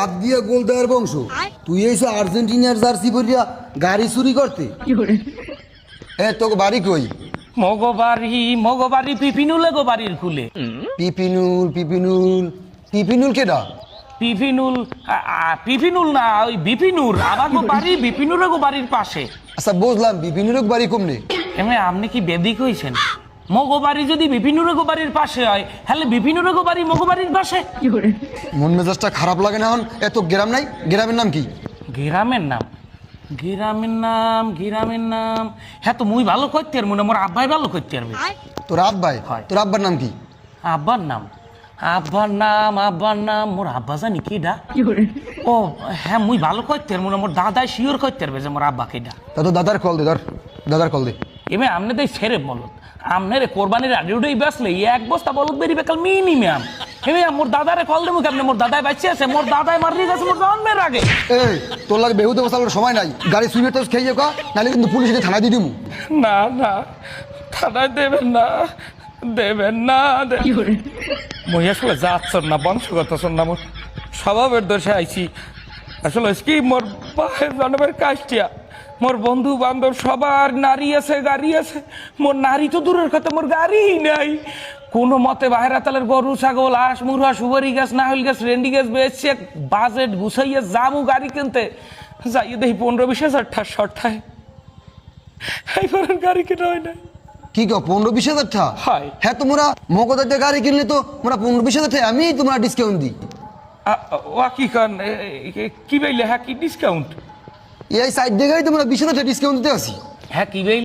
হাত দিয়ে গোল দেওয়ার বংশ, তুই এইসব আর্জেন্টিনার জার্সি পরিয়া গাড়ি চুরি করতে। তোকে বাড়ি কই? মগবাড়ি পিপিনুলে গো বাড়ির খুলে। পিপিনুল পিপিনুল পিপিনুল কেডা? পিপিনুল না, ওই বিপিনুর। আমার গো বাড়ি বিপিনুরে গো বাড়ির পাশে। আচ্ছা বুঝলাম, বিপিনুর বাড়ি কমনে? এমনি আপনি কি বেদিক হয়েছেন? মগবাড়ি যদি বিপিনুরে গো বাড়ির পাশে হয়, তাহলে বিপিনুরে গো বাড়ি মগবাড়ির পাশে। মন মেজাজটা খারাপ লাগে না? এখন এত গ্রাম নাই, গ্রামের নাম কি? গ্রামের নাম হ্যাঁ তো মুই ভালো করতে আর মনে মোর আব্বাই ভালো করতে পারবে। তোর আব্বাই? তোর আব্বার নাম কি? আব্বার নাম মোর আব্বা জানি কিডা। ও হ্যাঁ, মুই ভালো করতে আর মনে মোর দাদাই শিওর করতে পারবে যে মোর আব্বা কিডা। তা তো দাদার কল দে, ধর দাদার কল দে। এমনি আমনে তো ছেড়ে বলত আমনের কোরবানির আডিওটাই বেসলে এক বস্তা বলত বেরিবে কাল মিনিমাম। হেমে মোর দাদারে কল দেবো কেমনে? মোর দাদাই বাঁচিয়ে আছে, মোর দাদাই মারিয়ে গেছে মোর জন্মের আগে। এই তোর লাগে বেহুতে বসার সময় নাই, গাড়ি শুনে তো খেয়ে যাও, নাহলে কিন্তু পুলিশকে থানায় দিয়ে দিবো। না থানায় দেবেন না মই আসলে যাচ্ছর না, বংশগত শোন না, মোর স্বভাবের দোষে আইছি। আসলে কি মোর বাহের জন্মের কাজটিয়া, মোর বন্ধু বান্ধব সবার নারী আছে, গাড়ি আছে, মোর নারী তো দূরের কথা, মোর গাড়ি নাই। কোনো মতে বাহেরা তালের গরু ছাগল হাঁস মুরহা সুপারি গাছ নাহল গাছ রেন্ডি গাছ বেচছে, বাজেট গুছাইয়া যাবো গাড়ি কিনতে, যাইয়ে দেখি 15-20 হাজার শর্টায় গাড়ি কেনা হয় না। কি কো 15-20 হাজার? হ্যাঁ তোমরা মগদার গাড়ি কিনলে তো তোমরা 15-20 হাজার আমি তোমরা ডিসকাউন্ট দিই। কি কান কি বললে? হ্যাঁ কি ডিসকাউন্ট? এই সাইড দিয়ে তোমরা 20 হাজার ডিসকাউন্ট দিতে আসি। হ্যাঁ কি বললে?